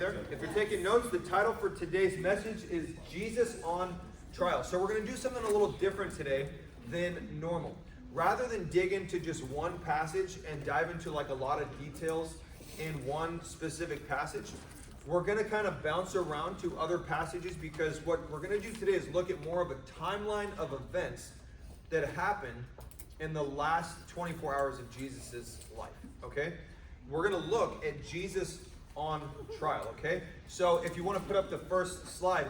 there? If you're taking notes, the title for today's message is Jesus on Trial. So we're going to do something a little different today than normal. Rather than dig into just one passage and dive into like a lot of details in one specific passage, we're going to kind of bounce around to other passages, because what we're going to do today is look at more of a timeline of events that happened in the last 24 hours of Jesus' life, okay? We're going to look at Jesus on trial, okay? So if you want to put up the first slide,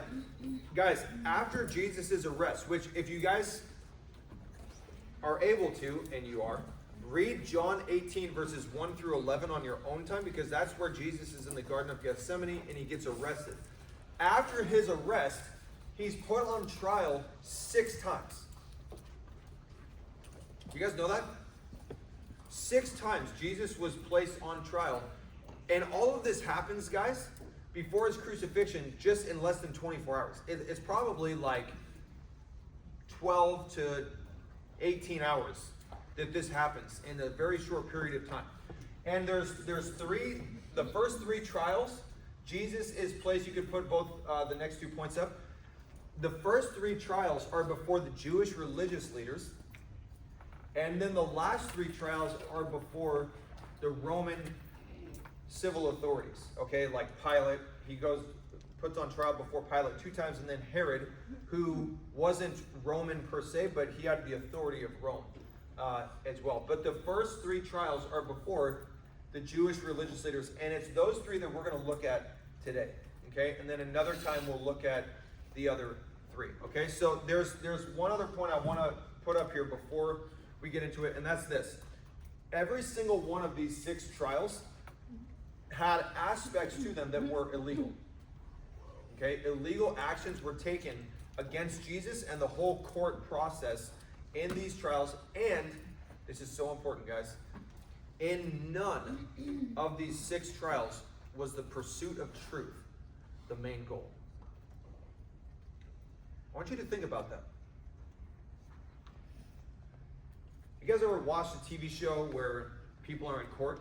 guys, after Jesus' arrest, which if you guys are able to, and you are, read John 18 verses 1 through 11 on your own time, because that's where Jesus is in the Garden of Gethsemane and he gets arrested. After his arrest, he's put on trial 6 times. You guys know that? 6 times Jesus was placed on trial. And all of this happens, guys, before his crucifixion, just in less than 24 hours. It's probably like 12 to 18 hours that this happens in a very short period of time. And there's three, the first 3 trials, Jesus is placed. You could put both the next 2 points up. The first 3 trials are before the Jewish religious leaders. And then the last 3 trials are before the Roman civil authorities. Okay, like Pilate, he puts on trial before Pilate 2 times, and then Herod, who wasn't Roman per se, but he had the authority of Rome as well. But the first 3 trials are before the Jewish religious leaders, and it's those 3 that we're going to look at today. Okay, and then another time we'll look at the other 3. Okay, so there's one other point I want to put up here before we get into it, and that's this. Every single one of these 6 trials had aspects to them that were illegal. Okay, illegal actions were taken against Jesus and the whole court process in these trials. And this is so important, guys. In none of these 6 trials was the pursuit of truth the main goal. I want you to think about that. You guys ever watched a TV show where people are in court?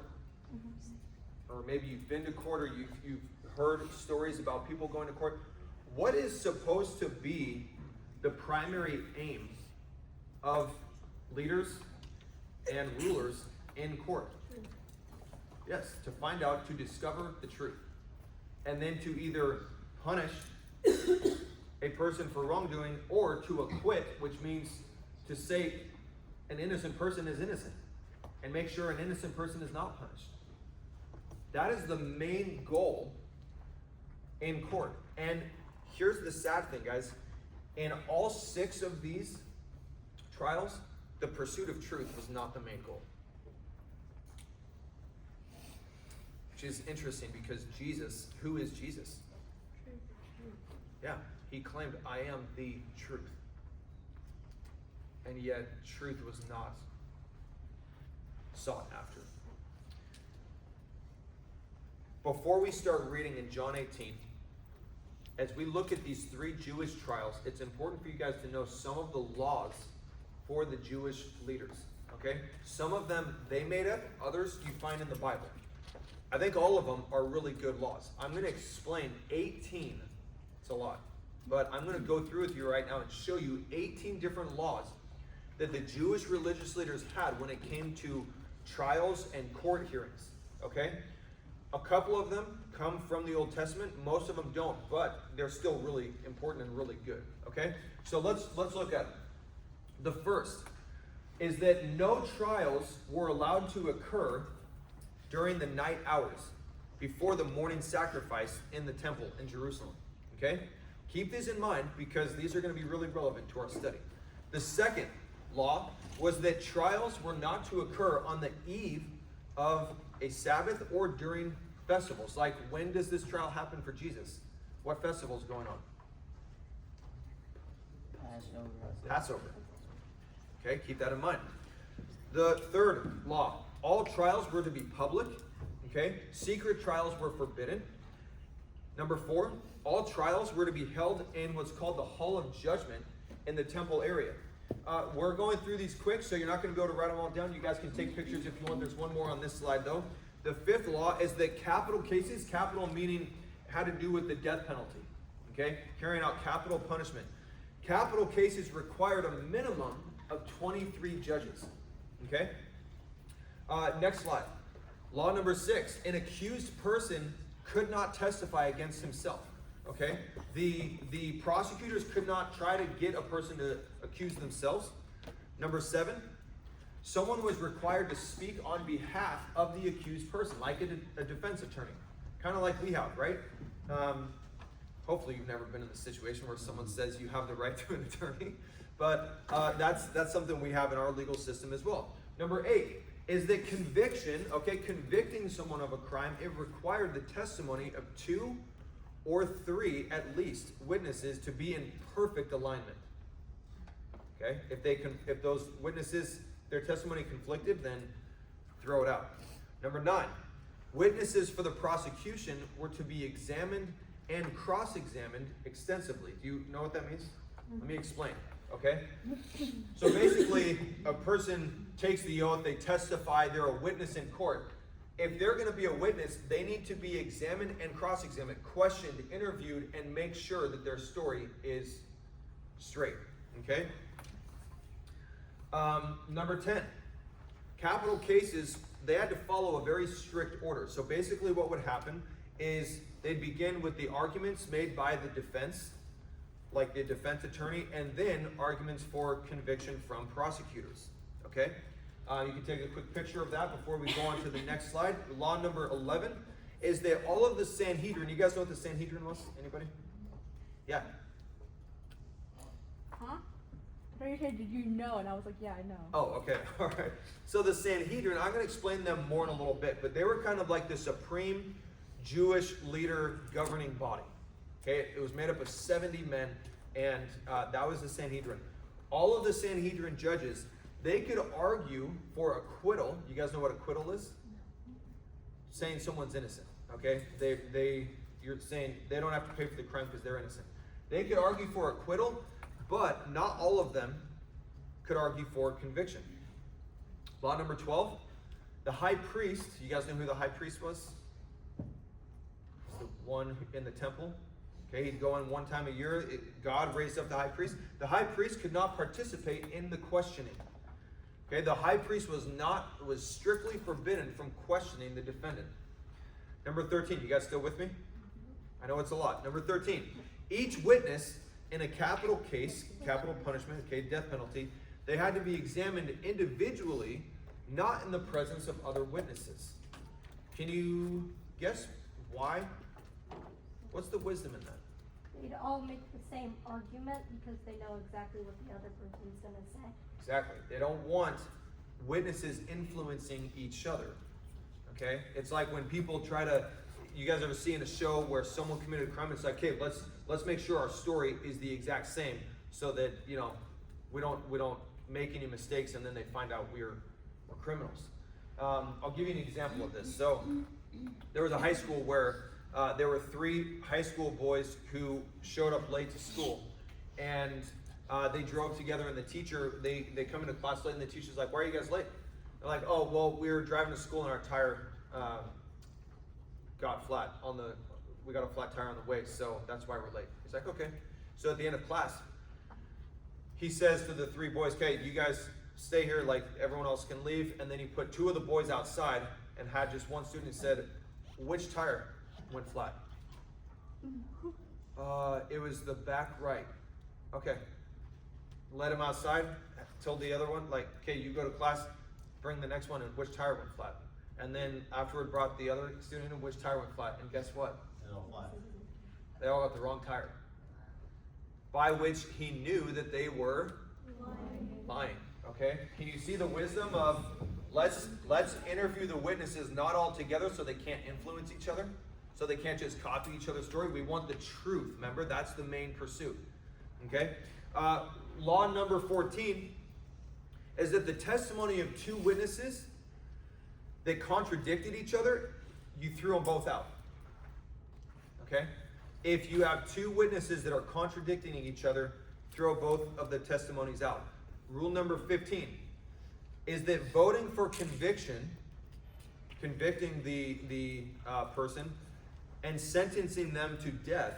Or maybe you've been to court, or you've heard stories about people going to court. What is supposed to be the primary aim of leaders and rulers in court? Yes, to find out, to discover the truth. And then to either punish a person for wrongdoing, or to acquit, which means to say an innocent person is innocent and make sure an innocent person is not punished. That is the main goal in court. And here's the sad thing, guys. In all 6 of these trials, the pursuit of truth was not the main goal. Which is interesting, because Jesus, who is Jesus? Yeah, he claimed, I am the truth. And yet, truth was not sought after. Before we start reading in John 18, as we look at these 3 Jewish trials, it's important for you guys to know some of the laws for the Jewish leaders. Okay? Some of them they made up, others you find in the Bible. I think all of them are really good laws. I'm going to explain 18. It's a lot. But I'm going to go through with you right now and show you 18 different laws that the Jewish religious leaders had when it came to trials and court hearings. Okay? A couple of them come from the Old Testament. Most of them don't, but they're still really important and really good. Okay? So let's look at them. The first is that no trials were allowed to occur during the night hours before the morning sacrifice in the temple in Jerusalem. Okay? Keep these in mind, because these are going to be really relevant to our study. The second law was that trials were not to occur on the eve of a Sabbath or during festivals. Like, when does this trial happen for Jesus? What festival is going on? Passover. Okay, keep that in mind. The third law, all trials were to be public. Okay, secret trials were forbidden. Number 4, all trials were to be held in what's called the Hall of Judgment in the temple area. We're going through these quick, so you're not going to be able to write them all down. You guys can take pictures if you want. There's one more on this slide, though. The 5th law is that capital cases, capital meaning had to do with the death penalty, okay? Carrying out capital punishment. Capital cases required a minimum of 23 judges, okay? Next slide. Law number 6, an accused person could not testify against himself, okay? The prosecutors could not try to get a person to accuse themselves. Number 7, someone was required to speak on behalf of the accused person, like a defense attorney, kind of like we have, right? Hopefully you've never been in the situation where someone says you have the right to an attorney, but that's something we have in our legal system as well. Number 8 is that conviction, okay, convicting someone of a crime, it required the testimony of 2 or 3 at least witnesses to be in perfect alignment. Okay, if those witnesses, their testimony conflicted, then throw it out. Number 9, witnesses for the prosecution were to be examined and cross-examined extensively. Do you know what that means? Let me explain, okay? So basically, a person takes the oath, they testify, they're a witness in court. If they're going to be a witness, they need to be examined and cross-examined, questioned, interviewed, and make sure that their story is straight, okay? Number 10, capital cases, they had to follow a very strict order. So basically what would happen is they'd begin with the arguments made by the defense, like the defense attorney, and then arguments for conviction from prosecutors, okay? You can take a quick picture of that before we go on to the next slide. Law number 11 is that all of the Sanhedrin, you guys know what the Sanhedrin was? Anybody? Yeah. Huh? I thought you said, did you know? And I was like, yeah, I know. Oh, okay. All right. So the Sanhedrin, I'm going to explain them more in a little bit, but they were kind of like the supreme Jewish leader governing body. Okay? It was made up of 70 men, and that was the Sanhedrin. All of the Sanhedrin judges, they could argue for acquittal. You guys know what acquittal is? Saying someone's innocent. Okay? You're saying they don't have to pay for the crime because they're innocent. They could argue for acquittal, but not all of them could argue for conviction. Law number 12, the high priest, you guys know who the high priest was? It's the one in the temple. Okay, he'd go in one time a year. God raised up the high priest. The high priest could not participate in the questioning. Okay, the high priest was strictly forbidden from questioning the defendant. Number 13, you guys still with me? I know it's a lot. Number 13, each witness in a capital case, capital punishment, okay, death penalty, they had to be examined individually, not in the presence of other witnesses. Can you guess why? What's the wisdom in that? They'd all make the same argument because they know exactly what the other person's going to say. Exactly. They don't want witnesses influencing each other. Okay? It's like when people try to, you guys ever seen a show where someone committed a crime? It's like, hey, let's make sure our story is the exact same so that, you know, we don't make any mistakes and then they find out we're criminals. I'll give you an example of this. So there was a high school where there were 3 high school boys who showed up late to school, and they drove together, and the teacher, they come into class late, and the teacher's like, why are you guys late? They're like, oh, well, we were driving to school and our tire got flat we got a flat tire on the way, so that's why we're late. He's like, okay. So at the end of class, he says to the 3 boys, okay, you guys stay here, like everyone else can leave, and then he put 2 of the boys outside and had just one student said, which tire went flat? It was the back right. Okay. Let him outside, told the other one, like, okay, you go to class, bring the next one, and which tire went flat? And then afterward brought the other student in, which tire went flat? And guess what? They all got the wrong tire. By which he knew that they were lying. Okay? Can you see the wisdom of let's interview the witnesses not all together so they can't influence each other? So they can't just copy each other's story. We want the truth. Remember, that's the main pursuit. Okay? Law number 14 is that the testimony of 2 witnesses that contradicted each other, you threw them both out. Okay? If you have 2 witnesses that are contradicting each other, throw both of the testimonies out. Rule number 15 is that voting for conviction, convicting the person, and sentencing them to death,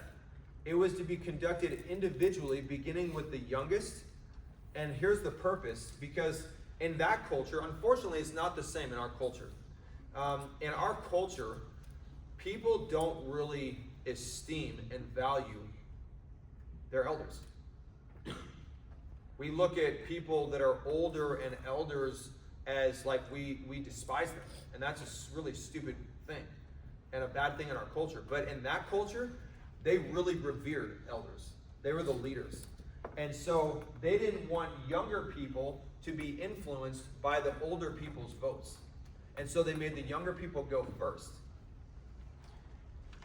it was to be conducted individually, beginning with the youngest. And here's the purpose, because in that culture, unfortunately, it's not the same in our culture. In our culture, people don't really esteem and value their elders. We look at people that are older and elders as like we despise them. And that's a really stupid thing and a bad thing in our culture. But in that culture, they really revered elders. They were the leaders. And so they didn't want younger people to be influenced by the older people's votes. And so they made the younger people go first.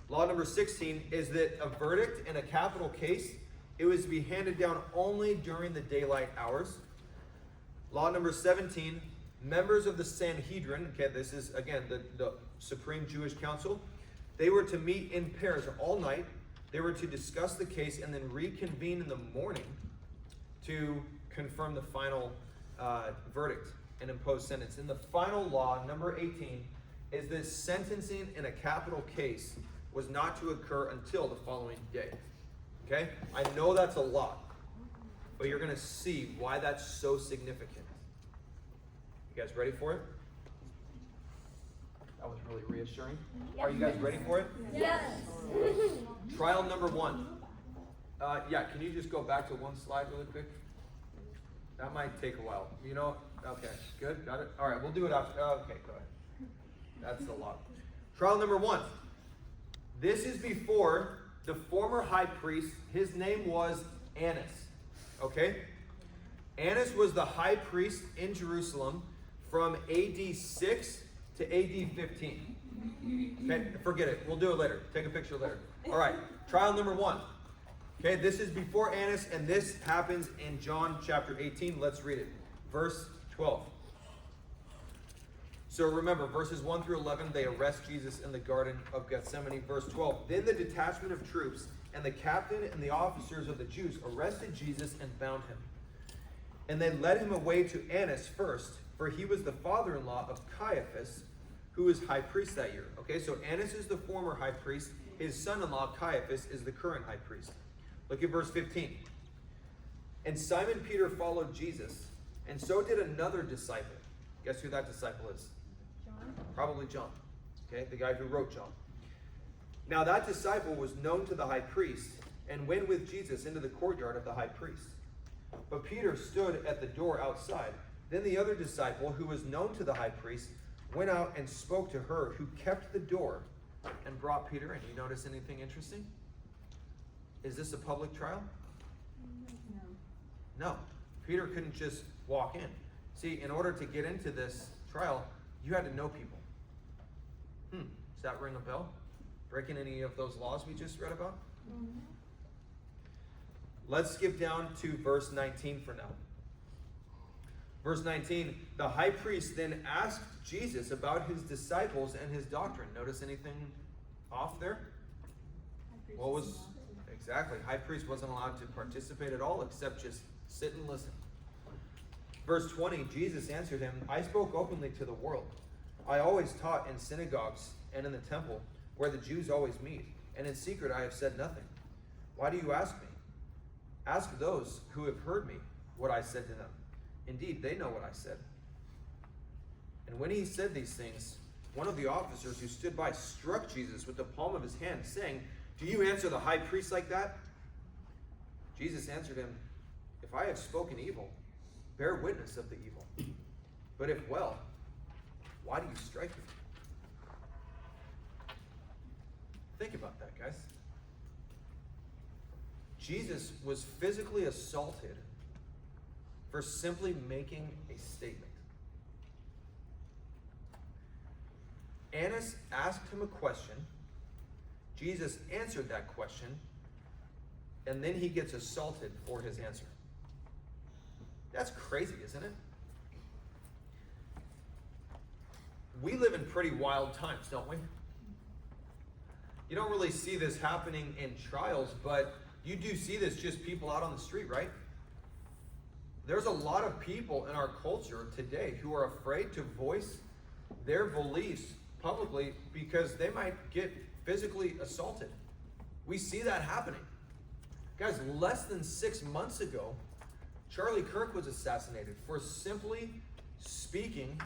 Law number 16 is that a verdict in a capital case, it was to be handed down only during the daylight hours. Law number 17, members of the Sanhedrin, okay, this is again the Supreme Jewish Council, they were to meet in pairs all night. They were to discuss the case and then reconvene in the morning to confirm the final verdict and impose sentence. And the final law, number 18, is that sentencing in a capital case was not to occur until the following day. Okay? I know that's a lot, but you're going to see why that's so significant. You guys ready for it? That was really reassuring. Are you guys ready for it? Yes. Trial number 1. Yeah, can you just go back to one slide really quick? That might take a while. You know, okay, good, got it? All right, we'll do it after. Okay, go ahead. That's a lot. Trial number 1. This is before the former high priest. His name was Annas. Okay? Annas was the high priest in Jerusalem from AD 6 to AD 15. Okay, forget it. We'll do it later. Take a picture later. All right, trial number 1. Okay, this is before Annas, and this happens in John chapter 18. Let's read it. Verse 12. So remember, verses 1 through 11, they arrest Jesus in the Garden of Gethsemane. Verse 12, then the detachment of troops and the captain and the officers of the Jews arrested Jesus and bound him. And they led him away to Annas first, for he was the father-in-law of Caiaphas, who was high priest that year. Okay, so Annas is the former high priest. His son-in-law, Caiaphas, is the current high priest. Look at verse 15. And Simon Peter followed Jesus, and so did another disciple. Guess who that disciple is? John. Probably John. Okay, the guy who wrote John. Now that disciple was known to the high priest and went with Jesus into the courtyard of the high priest. But Peter stood at the door outside. Then the other disciple, who was known to the high priest, went out and spoke to her who kept the door and brought Peter in. You notice anything interesting? Is this a public trial? No. Peter couldn't just walk in. See, in order to get into this trial, you had to know people. Does that ring a bell? Breaking any of those laws we just read about? Mm-hmm. Let's skip down to verse 19 for now. Verse 19, the high priest then asked Jesus about his disciples and his doctrine. Notice anything off there? What was, exactly, high priest wasn't allowed to participate at all except just sit and listen. Verse 20, Jesus answered him, I spoke openly to the world. I always taught in synagogues and in the temple, where the Jews always meet, and in secret I have said nothing. Why do you ask me? Ask those who have heard me what I said to them. Indeed, they know what I said. And when he said these things, one of the officers who stood by struck Jesus with the palm of his hand, saying, do you answer the high priest like that? Jesus answered him, if I have spoken evil, bear witness of the evil. But if well, why do you strike me? Think about that, guys. Jesus was physically assaulted for simply making a statement. Annas asked him a question. Jesus answered that question, and then he gets assaulted for his answer. That's crazy, isn't it? We live in pretty wild times, don't we? You don't really see this happening in trials, but you do see this just people out on the street, right? There's a lot of people in our culture today who are afraid to voice their beliefs publicly because they might get physically assaulted. We see that happening. Guys, less than 6 months ago, Charlie Kirk was assassinated for simply speaking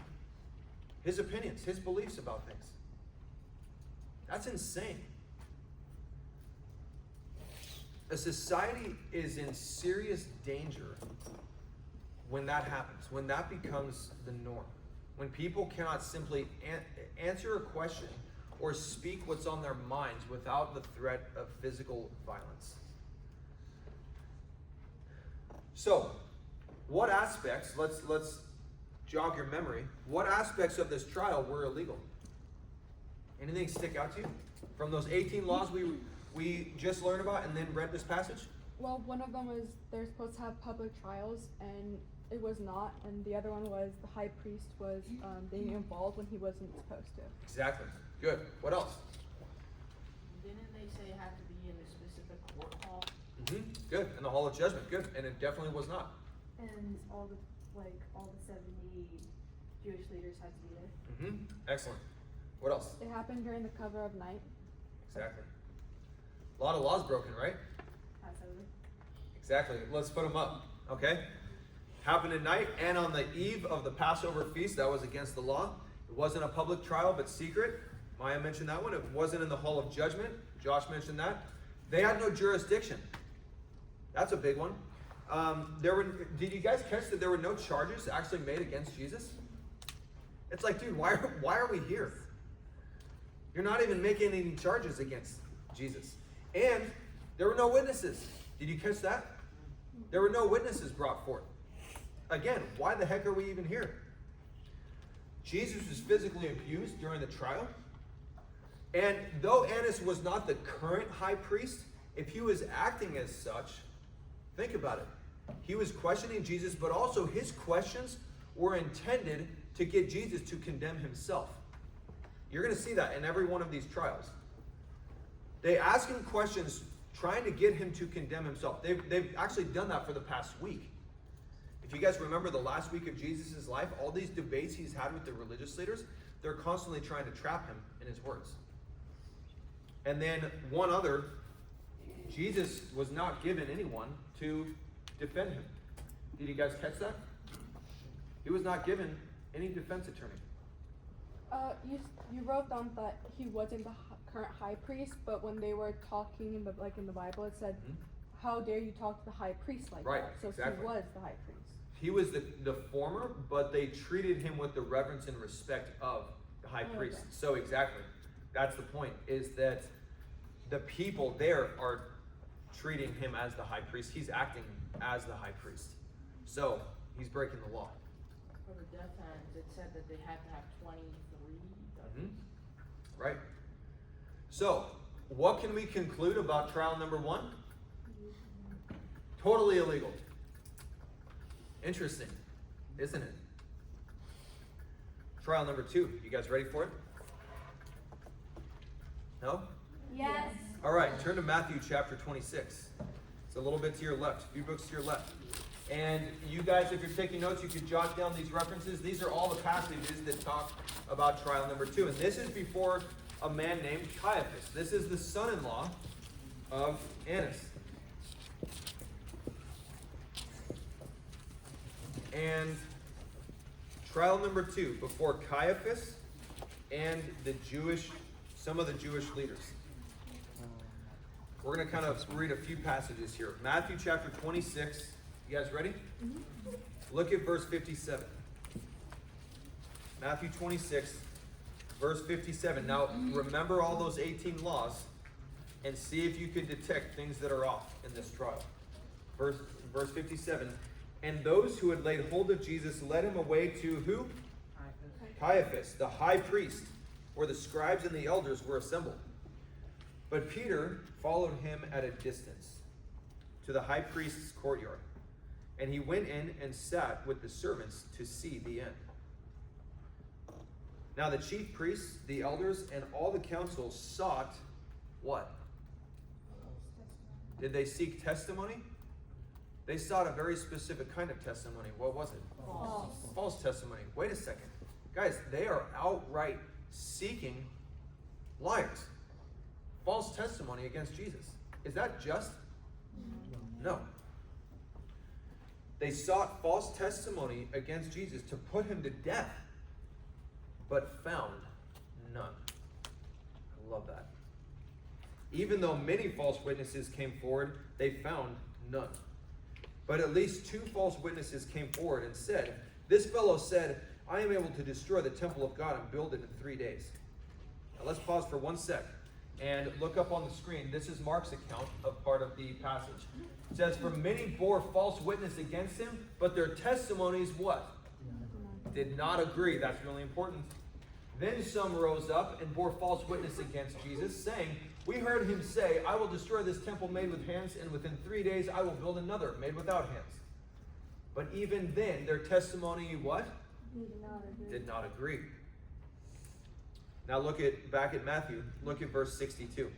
his opinions, his beliefs about things. That's insane. A society is in serious danger when that happens, when that becomes the norm, when people cannot simply answer a question or speak what's on their minds without the threat of physical violence. So, what aspects, let's jog your memory, what aspects of this trial were illegal? Anything stick out to you? From those 18 laws we just learned about and then read this passage? Well, one of them was they're supposed to have public trials, and it was not. And the other one was the high priest was being involved when he wasn't supposed to. Exactly. Good. What else? Didn't they say it had to be in a specific court hall? Good. In the Hall of Judgment. Good. And it definitely was not. And all the 70 Jewish leaders had to be there. Excellent. What else? It happened during the cover of night. Exactly. A lot of laws broken, right? Passover. Exactly. Let's put them up. Okay? Happened at night and on the eve of the Passover feast. That was against the law. It wasn't a public trial, but secret. Maya mentioned that one. It wasn't in the Hall of Judgment. Josh mentioned that. They had no jurisdiction. That's a big one. Did you guys catch that there were no charges actually made against Jesus? It's like, dude, why are we here? You're not even making any charges against Jesus. And there were no witnesses. Did you catch that? There were no witnesses brought forth. Again, why the heck are we even here? Jesus was physically abused during the trial. And though Annas was not the current high priest, if he was acting as such, think about it. He was questioning Jesus, but also his questions were intended to get Jesus to condemn himself. You're going to see that in every one of these trials. They ask him questions trying to get him to condemn himself. They've actually done that for the past week. If you guys remember the last week of Jesus' life, all these debates he's had with the religious leaders, they're constantly trying to trap him in his words. And then one other, Jesus was not given anyone to defend him. Did you guys catch that? He was not given any defense attorney. You wrote down that he wasn't the current high priest, but when they were talking in the Bible, it said, "How dare you talk to the high priest like Right, that?" So exactly. he was the high priest. He was the former, but they treated him with the reverence and respect of the high priest. Okay. So exactly, that's the point, is that the people there are treating him as the high priest. He's acting as the high priest. So he's breaking the law. For the death hands, it said that they had to have 23. Right? So, what can we conclude about trial number 1? Totally illegal. Interesting, isn't it? Trial number 2. You guys ready for it? No? Yes. All right, turn to Matthew chapter 26. It's a little bit to your left, a few books to your left. And you guys, if you're taking notes, you could jot down these references. These are all the passages that talk about trial number 2. And this is before a man named Caiaphas. This is the son-in-law of Annas. And trial number 2 before Caiaphas and some of the Jewish leaders. We're going to kind of read a few passages here. Matthew chapter 26. You guys ready? Look at verse 57. Matthew 26, verse 57. Now, remember all those 18 laws and see if you can detect things that are off in this trial. Verse 57. And those who had laid hold of Jesus led him away to who? Caiaphas, the high priest, where the scribes and the elders were assembled. But Peter followed him at a distance to the high priest's courtyard. And he went in and sat with the servants to see the end. Now the chief priests, the elders, and all the council sought what? Did they seek testimony? They sought a very specific kind of testimony. What was it? False. False testimony. Wait a second. Guys, they are outright seeking liars. false testimony against Jesus. Is that just? No. They sought false testimony against Jesus to put him to death, but found none. I love that. Even though many false witnesses came forward, they found none. But at least 2 false witnesses came forward and said, "This fellow said, I am able to destroy the temple of God and build it in 3 days." Now let's pause for 1 sec and look up on the screen. This is Mark's account of part of the passage. It says, "For many bore false witness against him, but their testimonies," what? "Did not agree." That's really important. "Then some rose up and bore false witness against Jesus, saying, 'We heard him say, I will destroy this temple made with hands, and within 3 days I will build another made without hands.' But even then their testimony," what? Did not agree. "Did not agree." Now look back at Matthew. Look at verse 62.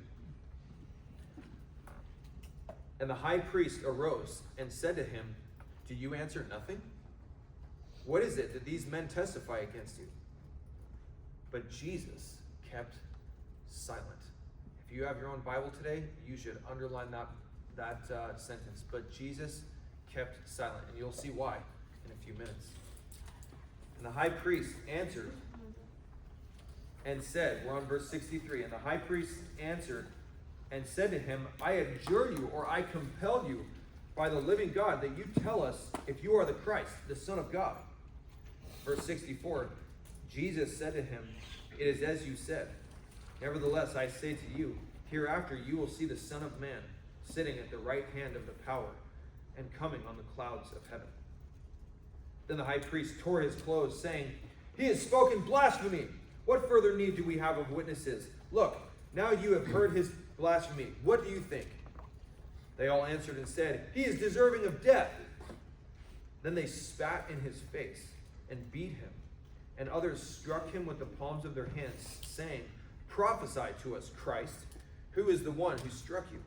"And the high priest arose and said to him, 'Do you answer nothing? What is it that these men testify against you?' But Jesus kept silent." If you have your own Bible today, you should underline that sentence. But Jesus kept silent, and you'll see why in a few minutes. "And the high priest answered and said," we're on verse 63, "And the high priest answered and said to him, 'I adjure you, or I compel you by the living God, that you tell us if you are the Christ, the Son of God.' Verse 64, "Jesus said to him, 'It is as you said. Nevertheless, I say to you, hereafter you will see the Son of Man sitting at the right hand of the power and coming on the clouds of heaven.' Then the high priest tore his clothes, saying, 'He has spoken blasphemy. What further need do we have of witnesses? Look, now you have heard his blasphemy. What do you think?' They all answered and said, 'He is deserving of death.' Then they spat in his face and beat him, and others struck him with the palms of their hands, saying, 'Prophesy to us, Christ. Who is the one who struck you?'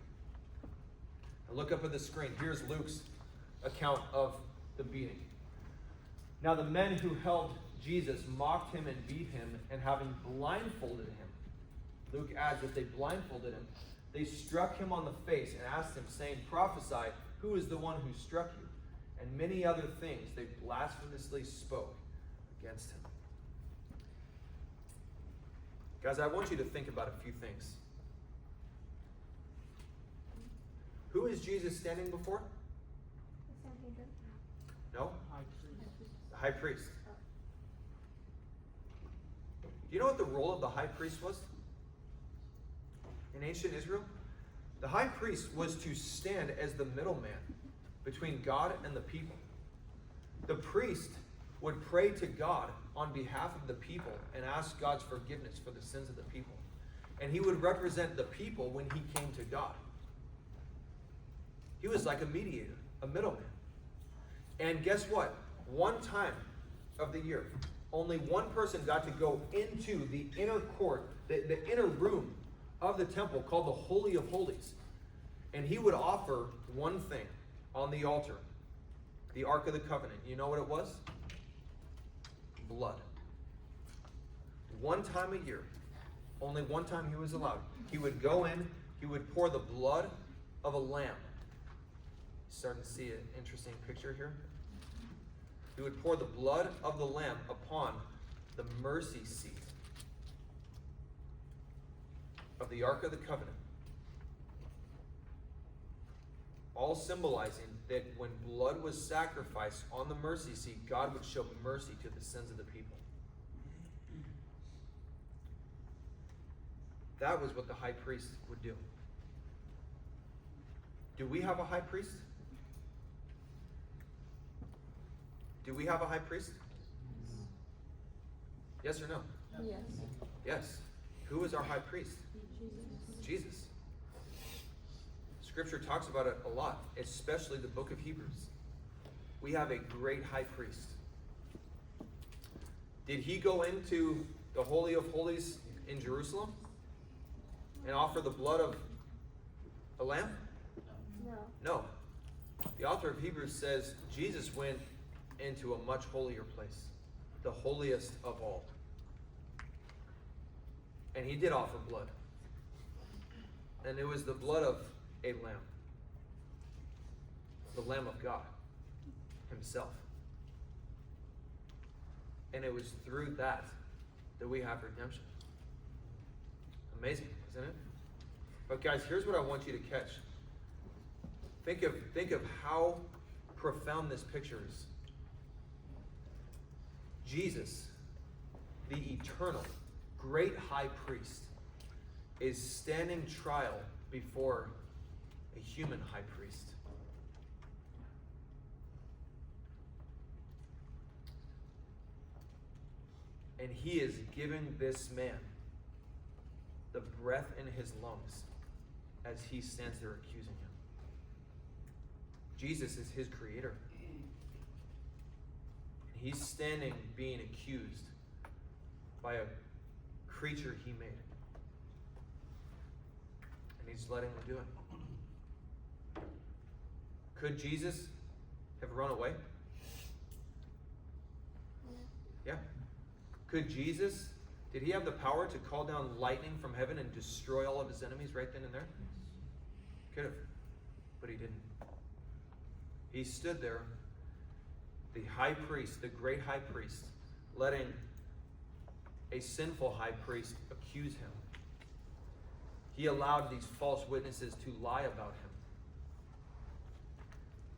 Now look up at the screen. Here's Luke's account of the beating. "Now the men who held Jesus mocked him and beat him, and having blindfolded him," Luke adds that they blindfolded him, "they struck him on the face and asked him, saying, 'Prophesy, who is the one who struck you?' And many other things they blasphemously spoke against him." Guys, I want you to think about a few things. Who is Jesus standing before? The Sanhedrin. No? The high priest. Do you know what the role of the high priest was in ancient Israel? The high priest was to stand as the middleman between God and the people. The priest would pray to God on behalf of the people and ask God's forgiveness for the sins of the people. And he would represent the people when he came to God. He was like a mediator, a middleman. And guess what? One time of the year, only one person got to go into the inner court, the inner room of the temple called the Holy of Holies. And he would offer one thing on the altar, the Ark of the Covenant. You know what it was? Blood. One time a year, only one time he was allowed. He would go in, he would pour the blood of a lamb. Starting to see an interesting picture here. He would pour the blood of the lamb upon the mercy seat of the Ark of the Covenant. All symbolizing that when blood was sacrificed on the mercy seat, God would show mercy to the sins of the people. That was what the high priest would do. Do we have a high priest? Do we have a high priest? Yes or no? Yes. Yes. Who is our high priest? Jesus. Jesus. Scripture talks about it a lot, especially the book of Hebrews. We have a great high priest. Did he go into the Holy of Holies in Jerusalem and offer the blood of a lamb? No. No. The author of Hebrews says Jesus went into a much holier place, the holiest of all. And he did offer blood. And it was the blood of a lamb. The Lamb of God himself. And it was through that we have redemption. Amazing, isn't it? But guys, here's what I want you to catch. Think of how profound this picture is. Jesus, the eternal, great high priest, is standing trial before a human high priest. And he is giving this man the breath in his lungs as he stands there accusing him. Jesus is his creator. He's standing being accused by a creature he made. And he's letting him do it. Could Jesus have run away? Yeah. Could Jesus, did he have the power to call down lightning from heaven and destroy all of his enemies right then and there? Could have. But he didn't. He stood there, the high priest, the great high priest, letting a sinful high priest accuse him. He allowed these false witnesses to lie about him.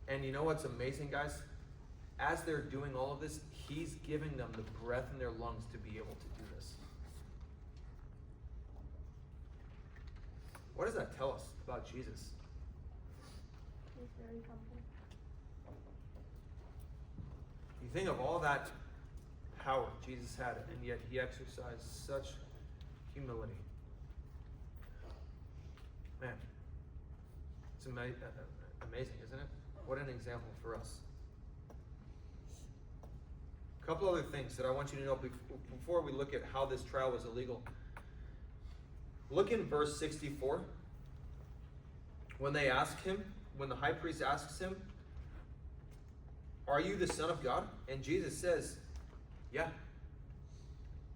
And you know what's amazing, guys? As they're doing all of this, he's giving them the breath in their lungs to be able to do this. What does that tell us about Jesus? He's very humble. You think of all that power Jesus had, and yet he exercised such humility. Man, it's amazing, isn't it? What an example for us. A couple other things that I want you to know before we look at how this trial was illegal. Look in verse 64. When they ask him, when the high priest asks him, "Are you the Son of God?" And Jesus says, "Yeah."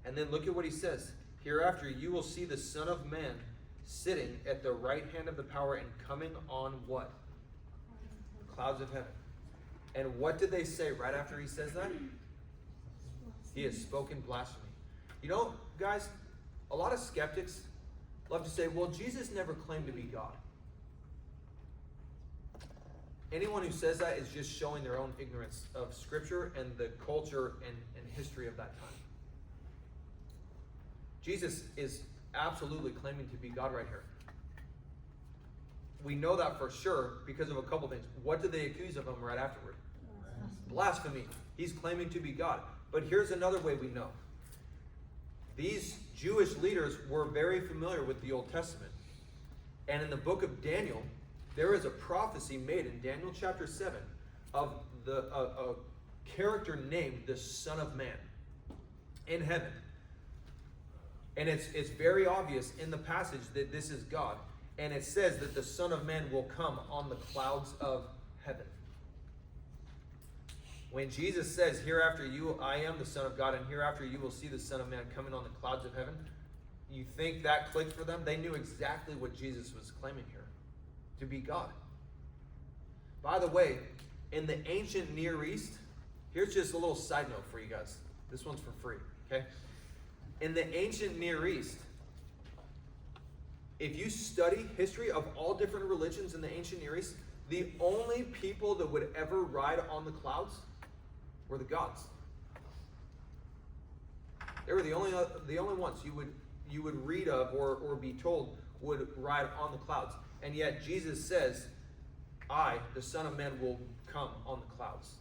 And then look at what he says. "Hereafter you will see the Son of Man sitting at the right hand of the power and coming on" what? Clouds of heaven. And what did they say right after he says that? He has spoken blasphemy. You know, guys, a lot of skeptics love to say, well, Jesus never claimed to be God. Anyone who says that is just showing their own ignorance of Scripture and the culture and history of that time. Jesus is absolutely claiming to be God right here. We know that for sure because of a couple things. What did they accuse of him right afterward? Blasphemy. He's claiming to be God. But here's another way we know. These Jewish leaders were very familiar with the Old Testament. And in the book of Daniel, there is a prophecy made in Daniel chapter 7 of a character named the Son of Man in heaven. And it's very obvious in the passage that this is God. And it says that the Son of Man will come on the clouds of heaven. When Jesus says, "Hereafter I am the Son of God, and hereafter you will see the Son of Man coming on the clouds of heaven," you think that clicked for them? They knew exactly what Jesus was claiming here, to be God. By the way, in the ancient Near East, here's just a little side note for you guys. This one's for free, okay? In the ancient Near East, if you study history of all different religions in the ancient Near East, the only people that would ever ride on the clouds were the gods. They were the only ones you would read of or be told would ride on the clouds. And yet Jesus says, "I, the Son of Man, will come on the clouds."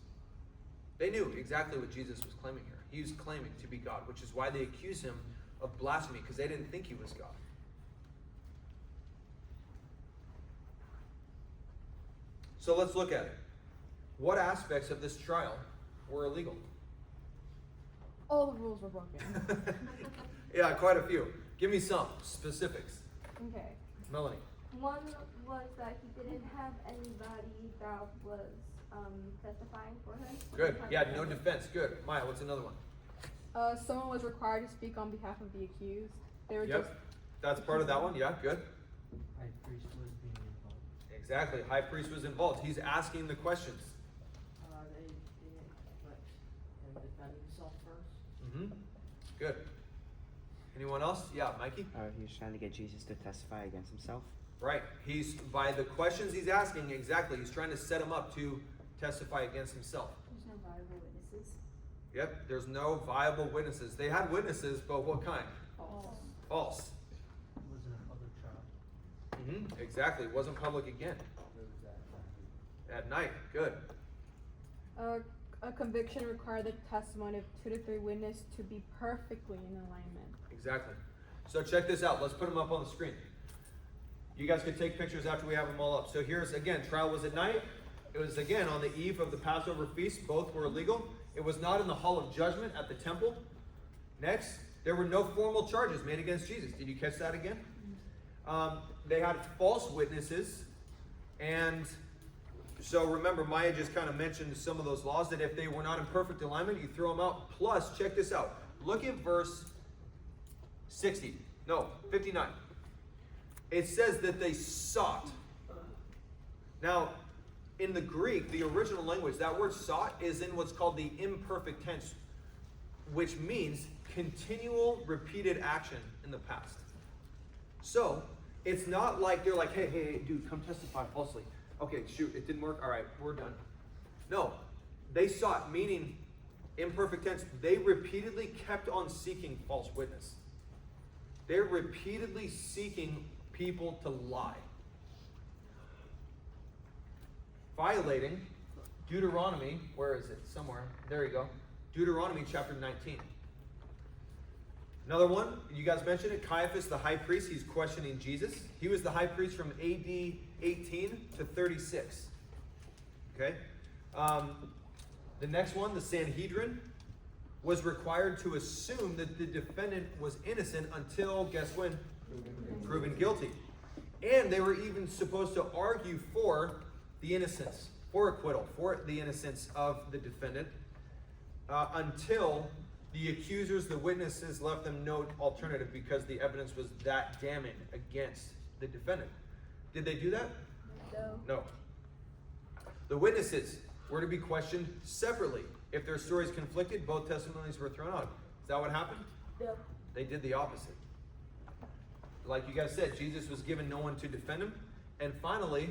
They knew exactly what Jesus was claiming here. He was claiming to be God, which is why they accused him of blasphemy, because they didn't think he was God. So let's look at it. What aspects of this trial were illegal? All the rules were broken. Yeah, quite a few. Give me some specifics. Okay. Melanie. One was that he didn't have anybody that was testifying for him. Good. Yeah, no defense. Good. Maya, what's another one? Someone was required to speak on behalf of the accused. They were Yep. That's part of that one. Yeah, good. high priest was being involved. Exactly. High priest was involved. He's asking the questions. They didn't let him defend himself first. Mm-hmm. Good. Anyone else? Yeah, Mikey? He was trying to get Jesus to testify against himself. Right. He's, by the questions he's asking, exactly, he's trying to set him up to testify against himself. There's no viable witnesses. Yep, there's no viable witnesses. They had witnesses, but what kind? False. False. It wasn't a public trial. Mm-hmm. Exactly. It wasn't public again. It was At night. Good. A conviction required the testimony of 2 to 3 witnesses to be perfectly in alignment. Exactly. So check this out. Let's put them up on the screen. You guys can take pictures after we have them all up. So here's, again, trial was at night. It was, again, on the eve of the Passover feast. Both were illegal. It was not in the hall of judgment at the temple. Next, there were no formal charges made against Jesus. Did you catch that again? They had false witnesses. And so remember, Maya just kind of mentioned some of those laws that if they were not in perfect alignment, you throw them out. Plus, check this out. Look at verse 59. It says that they sought. Now, in the Greek, the original language, that word sought is in what's called the imperfect tense, which means continual repeated action in the past. So, it's not like they're like, hey, dude, come testify falsely. Okay, shoot, it didn't work. All right, we're done. No, they sought, meaning imperfect tense. They repeatedly kept on seeking false witness. They're repeatedly seeking people to lie. Violating Deuteronomy, where is it? Somewhere. There you go. Deuteronomy chapter 19. Another one, you guys mentioned it, Caiaphas, the high priest, he's questioning Jesus. He was the high priest from AD 18 to 36. Okay? The next one, the Sanhedrin, was required to assume that the defendant was innocent until, guess when? Proven guilty. And they were even supposed to argue for the innocence, for acquittal, for the innocence of the defendant, until the accusers, the witnesses, left them no alternative because the evidence was that damning against the defendant. Did they do that? No. The witnesses were to be questioned separately. If their stories conflicted, both testimonies were thrown out. Is that what happened? Yep. They did the opposite. Like you guys said, Jesus was given no one to defend him. And finally,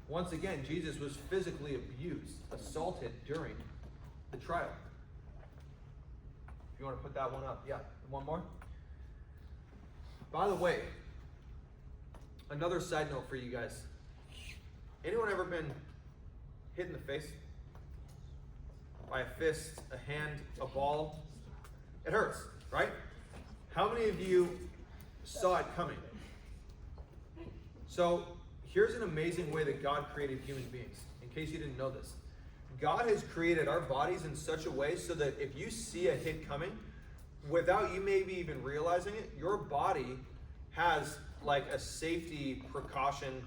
once again, Jesus was physically abused, assaulted during the trial. If you want to put that one up. Yeah, one more. By the way, another side note for you guys. Anyone ever been hit in the face? By a fist, a hand, a ball? It hurts, right? How many of you saw it coming? So, here's an amazing way that God created human beings, in case you didn't know this. God has created our bodies in such a way so that if you see a hit coming, without you maybe even realizing it, your body has like a safety precaution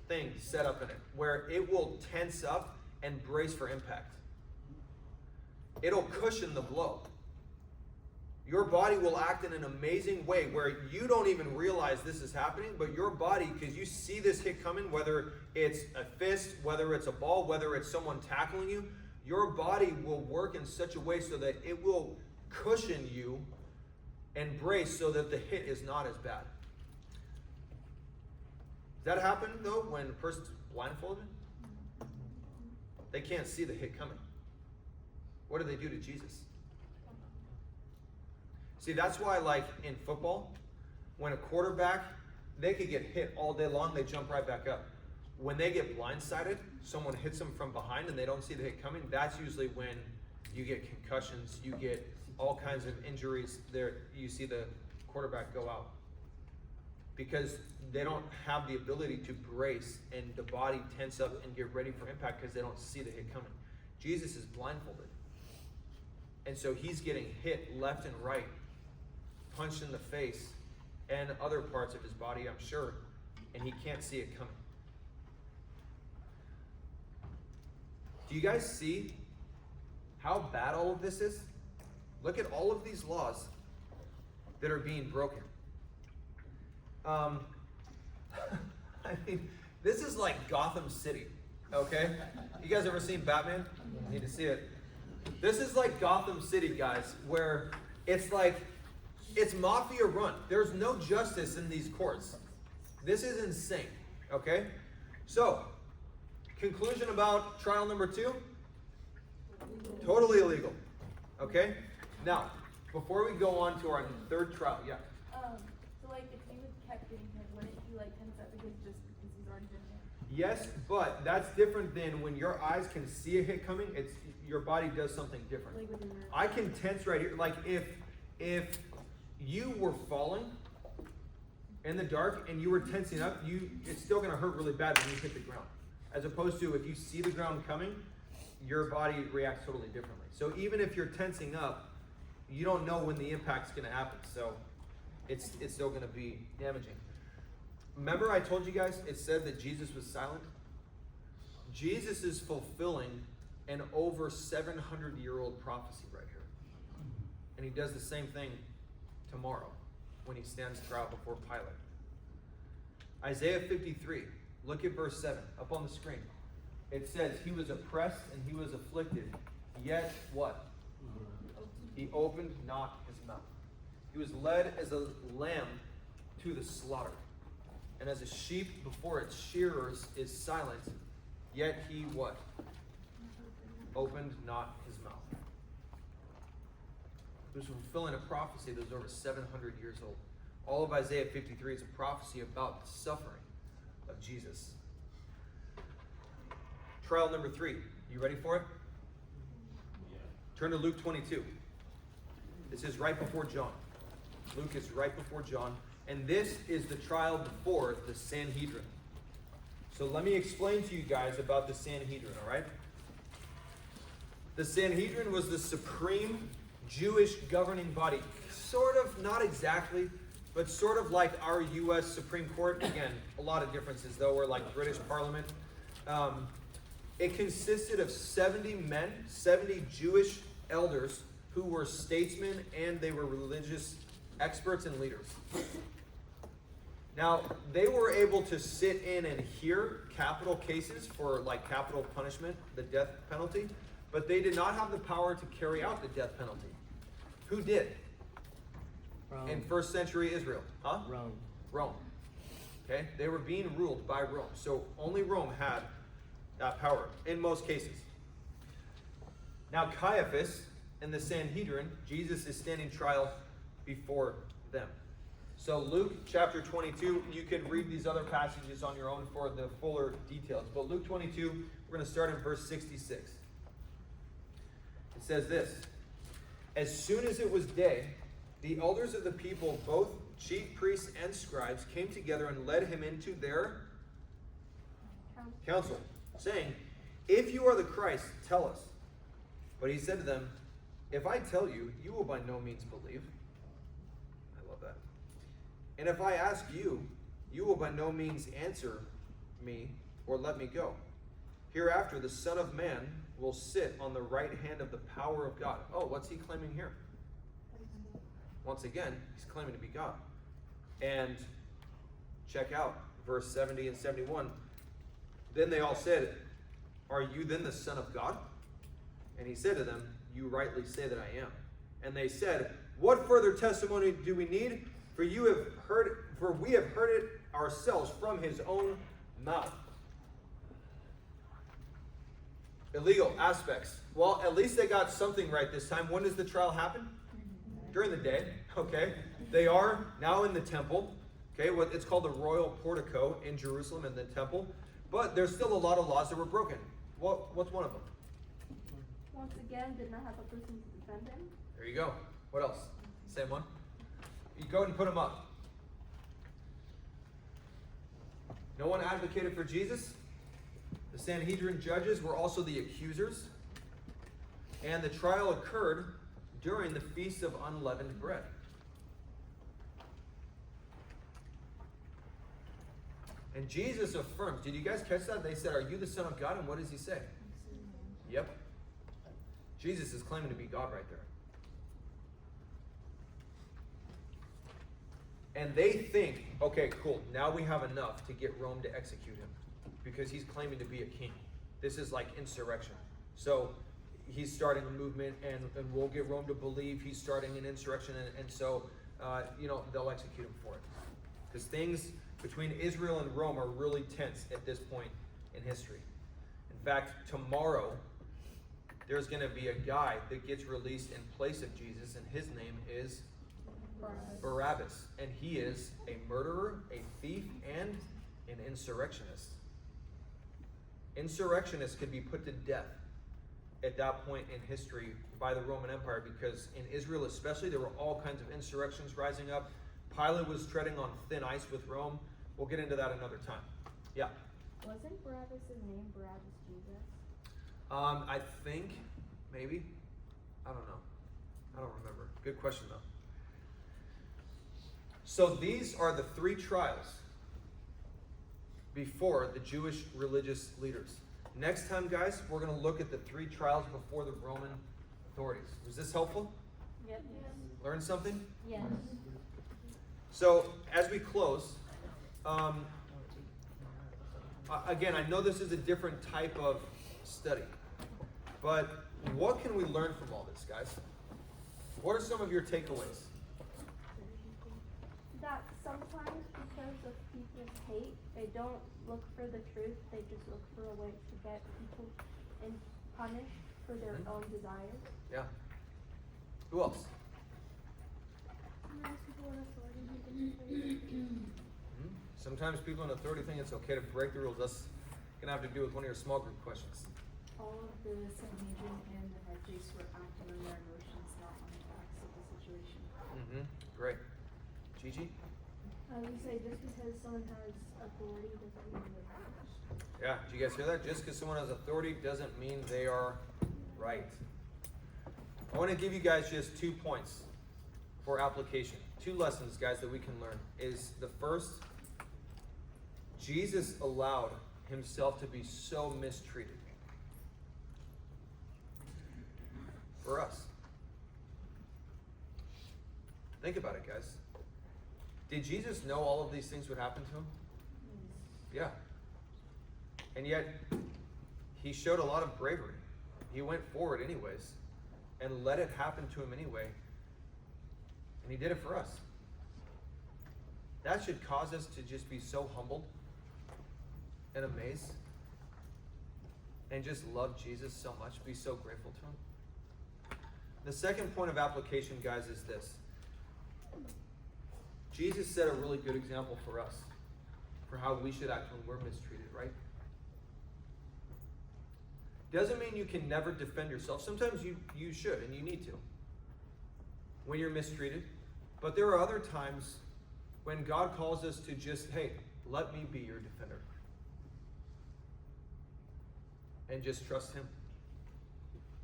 thing set up in it, where it will tense up and brace for impact. It'll cushion the blow. Your body will act in an amazing way where you don't even realize this is happening, but your body, because you see this hit coming, whether it's a fist, whether it's a ball, whether it's someone tackling you, your body will work in such a way so that it will cushion you and brace so that the hit is not as bad. Does that happen, though, when a person's blindfolded? They can't see the hit coming. What do they do to Jesus? See, that's why, like in football, when a quarterback, they could get hit all day long, they jump right back up. When they get blindsided, someone hits them from behind and they don't see the hit coming, that's usually when you get concussions, you get all kinds of injuries there. You see the quarterback go out. Because they don't have the ability to brace and the body tense up and get ready for impact because they don't see the hit coming. Jesus is blindfolded. And so he's getting hit left and right, punched in the face, and other parts of his body, I'm sure, and he can't see it coming. Do you guys see how bad all of this is? Look at all of these laws that are being broken. I mean, this is like Gotham City, okay? You guys ever seen Batman? You need to see it. This is like Gotham City, guys, where it's like, it's mafia run. There's no justice in these courts. This is insane, okay? So, conclusion about trial number 2? Totally illegal, okay? Now, before we go on to our third trial, yeah. So like if he was kept getting hit, wouldn't he like tense up because he's already been hit? Yes, but that's different than when your eyes can see a hit coming. It's your body does something different. Like within your I can tense right here. Like if you were falling in the dark and you were tensing up, it's still gonna hurt really bad when you hit the ground. As opposed to if you see the ground coming, your body reacts totally differently. So even if you're tensing up, you don't know when the impact's gonna happen. So it's still gonna be damaging. Remember I told you guys, it said that Jesus was silent? Jesus is fulfilling an over 700-year-old prophecy right here. And he does the same thing tomorrow when he stands trial before Pilate. Isaiah 53, look at verse 7, up on the screen. It says, he was oppressed and he was afflicted, yet what? He opened not his mouth. He was led as a lamb to the slaughter. And as a sheep before its shearers is silent, yet he what? Opened not his mouth. He was fulfilling a prophecy that was over 700 years old. All of Isaiah 53 is a prophecy about the suffering of Jesus. Trial number 3. You ready for it? Yeah. Turn to Luke 22. This is right before John. Luke is right before John. And this is the trial before the Sanhedrin. So let me explain to you guys about the Sanhedrin, all right? The Sanhedrin was the supreme Jewish governing body. Sort of, not exactly, but sort of like our U.S. Supreme Court. Again, a lot of differences though, or like British Parliament. It consisted of 70 men, 70 Jewish elders who were statesmen and they were religious experts and leaders. Now, they were able to sit in and hear capital cases for like capital punishment, the death penalty, but they did not have the power to carry out the death penalty. Who did? Rome. In first century Israel? Huh? Rome. Rome. Okay? They were being ruled by Rome. So only Rome had that power in most cases. Now Caiaphas and the Sanhedrin, Jesus is standing trial before them. So Luke chapter 22, you can read these other passages on your own for the fuller details. But Luke 22, we're going to start in verse 66. It says this: as soon as it was day, the elders of the people, both chief priests and scribes, came together and led him into their council, saying, if you are the Christ, tell us. But he said to them, if I tell you, you will by no means believe. I love that. And if I ask you, you will by no means answer me or let me go. Hereafter, the Son of Man will sit on the right hand of the power of God. Oh, what's he claiming here? Once again, he's claiming to be God. And check out verse 70 and 71. Then they all said, are you then the Son of God? And he said to them, you rightly say that I am. And they said, what further testimony do we need? For we have heard it ourselves from his own mouth. Illegal aspects. Well, at least they got something right this time. When does the trial happen? During the day. Okay. They are now in the temple. Okay. What it's called the royal portico in Jerusalem in the temple. But there's still a lot of laws that were broken. What's one of them? Once again, did not have a person to defend him. There you go. What else? Same one. You go ahead and put them up. No one advocated for Jesus. The Sanhedrin judges were also the accusers. And the trial occurred during the Feast of Unleavened Bread. And Jesus affirms. Did you guys catch that? They said, are you the Son of God? And what does he say? Yep. Jesus is claiming to be God right there. And they think, okay, cool, now we have enough to get Rome to execute him because he's claiming to be a king. This is like insurrection. So he's starting a movement, and we'll get Rome to believe he's starting an insurrection, and so, they'll execute him for it. Because things between Israel and Rome are really tense at this point in history. In fact, tomorrow, there's going to be a guy that gets released in place of Jesus, and his name is Barabbas. And he is a murderer, a thief, and an insurrectionist. Insurrectionists could be put to death at that point in history by the Roman Empire, because in Israel especially, there were all kinds of insurrections rising up. Pilate was treading on thin ice with Rome. We'll get into that another time. Yeah? Wasn't Barabbas' name Barabbas Jesus? I think, maybe. I don't know. I don't remember. Good question, though. So these are the 3 trials before the Jewish religious leaders. Next time, guys, we're going to look at the 3 trials before the Roman authorities. Was this helpful? Yep. Learn something? Yes. So, as we close, again, I know this is a different type of study, but what can we learn from all this, guys? What are some of your takeaways? That sometimes because of people's hate, they don't look for the truth, they just look for a way to get people and punished for their own desires. Yeah. Who else? Sometimes people in authority think it's okay to break the rules. That's going to have to do with one of your small group questions. All of the Sanhedrin and the head priests were acting on their emotions, not on the facts of the situation. Great. Gigi? I would say just because someone has authority doesn't mean they're right. Yeah, did you guys hear that? Just because someone has authority doesn't mean they are right. I want to give you guys just 2 points for application. 2 lessons, guys, that we can learn. Is the first, Jesus allowed himself to be so mistreated for us. Think about it, guys. Did Jesus know all of these things would happen to him? Yeah. And yet, he showed a lot of bravery. He went forward anyways and let it happen to him anyway. And he did it for us. That should cause us to just be so humbled and amazed and just love Jesus so much, be so grateful to him. The second point of application, guys, is this. Jesus set a really good example for us for how we should act when we're mistreated, right? Doesn't mean you can never defend yourself. Sometimes you should and you need to when you're mistreated. But there are other times when God calls us to just, hey, let me be your defender. And just trust him.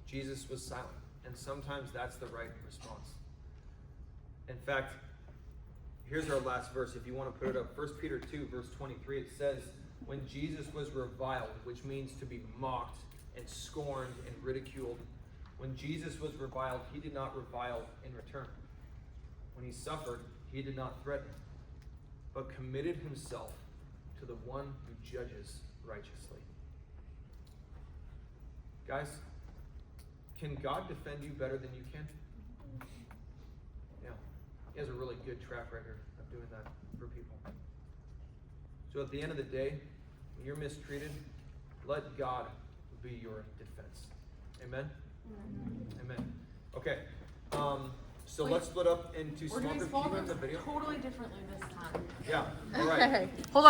Jesus was silent. And sometimes that's the right response. In fact, here's our last verse. If you want to put it up, 1 Peter 2, verse 23, it says, when Jesus was reviled, which means to be mocked and scorned and ridiculed, when Jesus was reviled, he did not revile in return. When he suffered, he did not threaten, but committed himself to the one who judges righteously. Guys, can God defend you better than you can? Yeah. He has a really good track record of doing that for people. So at the end of the day, when you're mistreated, let God be your defense. Amen? Amen. Okay. So let's split up into We're small doing groups. small Keep it in groups the video. totally differently this time. Yeah. All right. Hold on.